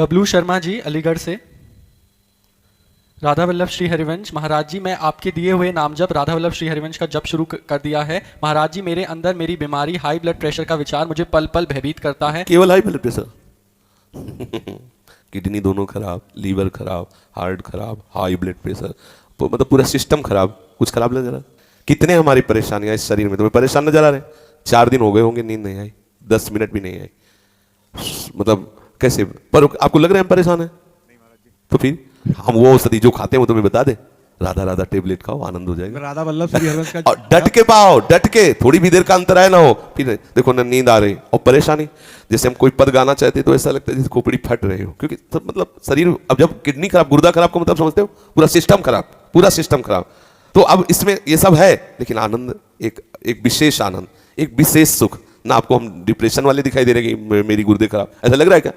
बबलू शर्मा जी अलीगढ़ से। राधा वल्लभ श्री हरिवंश महाराज जी, मैं आपके दिए हुए नाम जप राधा वल्लभ श्री हरिवंश का जप शुरू कर दिया है। महाराज जी, मेरे अंदर मेरी बीमारी हाई ब्लड प्रेशर का विचार मुझे पल पल भयभीत करता है। केवल हाई ब्लड प्रेशर किडनी दोनों खराब, लीवर खराब, हार्ट खराब, हाई ब्लड प्रेशर, मतलब पूरा सिस्टम खराब। कुछ खराब लग रहा? कितने हमारी परेशानियां इस शरीर में तुम्हें परेशान नजर आ रहे? 4 दिन हो गए होंगे, नींद नहीं आई, 10 मिनट भी नहीं आई, मतलब कैसे? पर आपको लग रहा है हम परेशान है? तो फिर हम वो औषधि जो खाते हैं वो तुम्हें बता दे, राधा राधा टेबलेट खाओ, आनंद हो जाएगा। राधा वल्लभ श्री हरिवंश का और डट के पाओ, डट के, थोड़ी भी देर का अंतर आए ना हो, फिर देखो ना नींद आ रही और परेशानी। जैसे हम कोई पद गाना चाहते तो ऐसा लगता है जैसे खोपड़ी फट रही हो, क्योंकि तो मतलब शरीर, अब जब किडनी खराब, गुर्दा खराब का मतलब समझते हो, पूरा सिस्टम खराब, पूरा सिस्टम खराब। तो अब इसमें ये सब है, लेकिन आनंद एक विशेष आनंद, एक विशेष सुख ना। आपको हम डिप्रेशन वाले दिखाई दे रहे कि मेरी गुर्दे खराब, ऐसा लग रहा है क्या?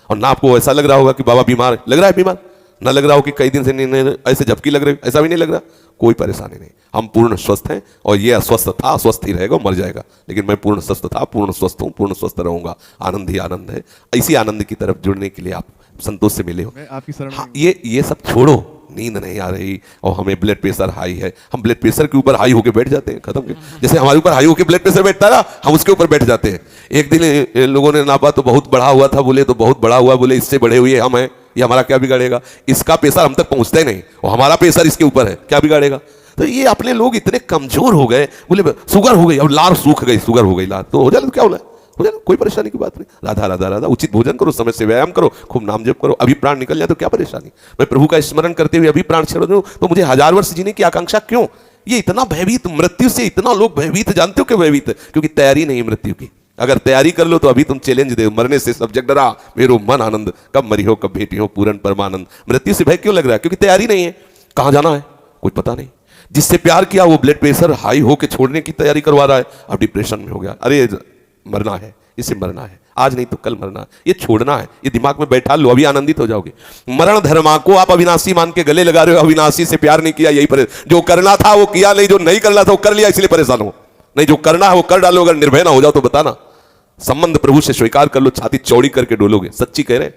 और ना आपको ऐसा लग रहा होगा कि बाबा बीमार, लग रहा है बीमार, ना लग रहा हो कि कई दिन से नहीं ऐसे झपकी लग रही, ऐसा भी नहीं लग रहा। कोई परेशानी नहीं, हम पूर्ण स्वस्थ हैं। और ये अस्वस्थ था, अस्वस्थ ही रहेगा, मर जाएगा, लेकिन मैं पूर्ण स्वस्थ था, पूर्ण स्वस्थ हूँ, पूर्ण स्वस्थ रहूंगा। आनंद ही आनंद है। इसी आनंद की तरफ जुड़ने के लिए आप संतोष से मिले हो। आपकी शरण में। हाँ, ये सब छोड़ो। नींद नहीं आ रही और हमें ब्लड प्रेशर हाई है, हम ब्लड प्रेशर के ऊपर हाई होकर बैठ जाते हैं, खत्म। जैसे हमारे ऊपर हाई होकर ब्लड प्रेशर बैठता है ना, हम उसके ऊपर बैठ जाते हैं। एक दिन लोगों ने नापा तो बहुत बढ़ा हुआ था, बोले तो बहुत बढ़ा हुआ, बोले इससे बढ़े हुए हम हैं, ये हमारा क्या बिगाड़ेगा? इसका प्रेशर हम तक पहुंचता ही नहीं और हमारा प्रेशर इसके ऊपर है, क्या बिगाड़ेगा? तो ये अपने लोग इतने कमजोर हो गए, बोले शुगर हो गई, अब लार सूख गई, शुगर हो गई लार, तो हो जाए तो क्या हो जाए, कोई परेशानी की बात नहीं। राधा राधा राधा, उचित भोजन करो, समय से व्यायाम करो, खूब नाम जप करो, अभी प्राण निकल जाए तो क्या परेशानी? मैं प्रभु का स्मरण करते हुए अभी प्राण छोड़ दूं तो मुझे 1000 वर्ष जीने की आकांक्षा क्यों? ये इतना भयभीत, मृत्यु से इतना लोग भयभीत, जानते हो क्यों भयभीत? क्योंकि तैयारी नहीं मृत्यु की। अगर तैयारी कर लो तो अभी तुम चैलेंज दे, मरने से सब जग डरा, मेरो मन आनंद, कब मरी हो कब भेटी हो पूर्ण परमानंद। मृत्यु से भय क्यों लग रहा है? क्योंकि तैयारी नहीं है। कहां जाना है कुछ पता नहीं। जिससे प्यार किया वो ब्लड प्रेशर हाई होकर छोड़ने की तैयारी करवा रहा है, अब डिप्रेशन में हो गया। अरे मरना है, इसे मरना है, आज नहीं तो कल मरना है, ये छोड़ना है, ये दिमाग में बैठा लो, अभी आनंदित हो जाओगे। मरण धर्मा को आप अविनाशी मान के गले लगा रहे हो, अविनाशी से प्यार नहीं किया, यही परेशान। जो करना था वो किया नहीं, जो नहीं करना था वो कर लिया, इसलिए परेशान हो। नहीं, जो करना है वो कर डालो। अगर निर्भय ना हो जाओ तो बताना, संबंध प्रभु से स्वीकार कर लो, छाती चौड़ी करके डोलोगे। सच्ची कह रहे,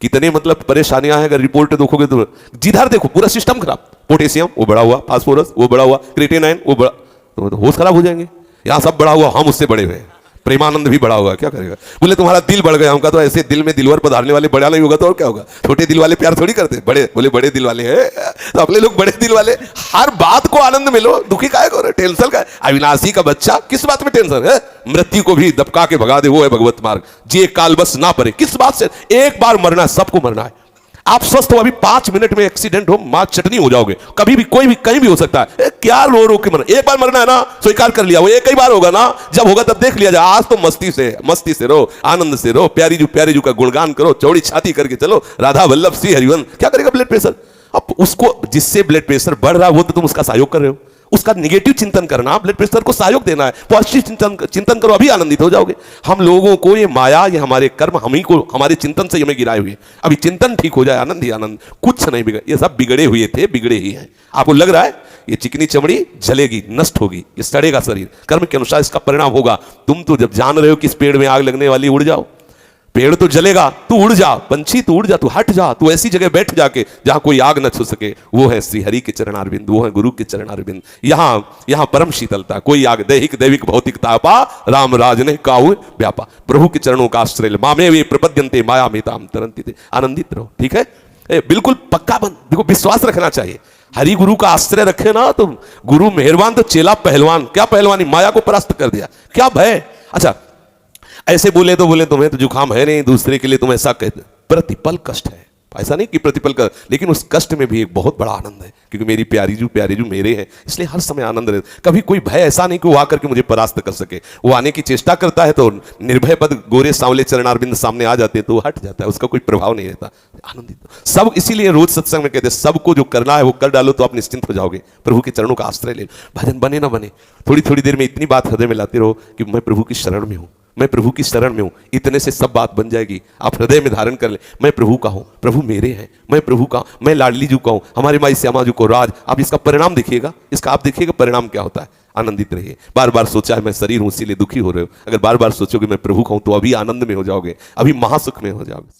कितने मतलब परेशानियां हैं। अगर रिपोर्ट देखोगे तो जिधर देखो पूरा सिस्टम खराब, पोटेशियम वो बढ़ा हुआ, फास्फोरस वो बढ़ा हुआ, क्रिएटिनिन वो बढ़ा, तो होश खराब हो जाएंगे। यहां सब बढ़ा हुआ, हम उससे बड़े हुए। प्रेमानंद भी बड़ा होगा, क्या करेगा? बोले तुम्हारा दिल बढ़ गया, हमका तो ऐसे दिल में दिलवर पधारने वाले बड़ा नहीं होगा तो और क्या होगा? छोटे दिल वाले प्यार थोड़ी करते, बड़े, बोले बड़े दिल वाले हैं तो अपने लोग बड़े दिल वाले। हर बात को आनंद मिलो, दुखी काहे को, टेंशन का? अविनाशी का बच्चा, किस बात में टेंशन है? मृत्यु को भी दबका के भगा दे, वो है भगवत मार्ग। जे काल बस ना पड़े, किस बात से? एक बार मरना, सबको मरना है। आप स्वस्थ हो, अभी 5 मिनट में एक्सीडेंट हो, मां चटनी हो जाओगे, कभी भी कोई भी कहीं भी हो सकता है। क्या रो रो के मरना? एक बार मरना है ना, स्वीकार कर लिया, वो एक ही बार होगा ना, जब होगा तब देख लिया जाए। आज तो मस्ती से रो, आनंद से रो, प्यारी जू का गुणगान करो, चौड़ी छाती करके चलो, राधा वल्लभ श्री हरिवंश। क्या करेगा ब्लड प्रेशर? अब उसको, जिससे ब्लड प्रेशर बढ़ रहा है वो तो तुम उसका सहयोग कर रहे हो। उसका निगेटिव चिंतन करना, ब्लड प्रेशर को सहयोग देना है। पॉजिटिव चिंतन करो, अभी आनंदित हो जाओगे। हम लोगों को ये माया, ये हमारे कर्म, हम ही को, हमारे चिंतन से हमें गिराए हुए। अभी चिंतन ठीक हो जाए, आनंद ही आनंद, कुछ नहीं बिगड़। ये सब बिगड़े हुए थे, बिगड़े ही हैं। आपको लग रहा है ये चिकनी चमड़ी जलेगी, नष्ट होगी, ये सड़ेगा शरीर, कर्म के अनुसार इसका परिणाम होगा। तुम तो जब जान रहे हो कि इस पेड़ में आग लगने वाली, उड़ जाओ। पेड़ तो जलेगा, तू उड़ जा, पंछी तू उड़ जा, तू हट जा, तू ऐसी जगह बैठ जाके जहां कोई आग न छू सके। वो है श्री हरि के चरणारविंद, वो है गुरु के चरणारविंद। यहां परम शीतलता, कोई आग दैहिक दैविक भौतिक तापा, राम राज ने काहू व्यापा। प्रभु के चरणों का आश्रय, मामे वे प्रपद्यन्ते माया मेताम तरन्ति ते। आनंदित रहो, ठीक है? बिल्कुल पक्का बन, देखो विश्वास रखना चाहिए। हरि गुरु का आश्रय रखे ना तो गुरु मेहरबान तो चेला पहलवान। क्या पहलवानी? माया को परास्त कर दिया, क्या भय? अच्छा, ऐसे बोले तो तुम्हें तो जुकाम है नहीं, दूसरे के लिए तुम ऐसा कहते। प्रतिपल कष्ट है, ऐसा नहीं कि प्रतिपल का, लेकिन उस कष्ट में भी एक बहुत बड़ा आनंद है, क्योंकि मेरी प्यारी जू मेरे हैं, इसलिए हर समय आनंद रहता। कभी कोई भय ऐसा नहीं कि वो आकर के मुझे परास्त कर सके। वो आने की चेष्टा करता है तो निर्भय पद गोरे सांवले चरणारविंद सामने आ जाते हैं तो वो हट जाता है, उसका कोई प्रभाव नहीं रहता। आनंदित सब, इसीलिए रोज सत्संग में कहते हैं सबको जो करना है वो कर डालो तो आप निश्चिंत हो जाओगे। प्रभु के चरणों का आश्रय ले, भजन बने ना बने, थोड़ी थोड़ी देर में इतनी बात हृदय में लाते रहो कि मैं प्रभु की शरण में हूँ, मैं प्रभु की शरण में हूं। इतने से सब बात बन जाएगी। आप हृदय में धारण कर ले, मैं प्रभु का हूं, प्रभु मेरे हैं, मैं प्रभु का, मैं लाडली जी का हूं, हमारे माई श्यामा जी को राज। आप इसका परिणाम देखिएगा, इसका आप देखिएगा परिणाम क्या होता है। आनंदित रहिए। बार बार सोचा है मैं शरीर हूं इसीलिए दुखी हो रहे हो, अगर बार बार सोचोगे मैं प्रभु का हूं तो अभी आनंद में हो जाओगे, अभी महासुख में हो जाओगे।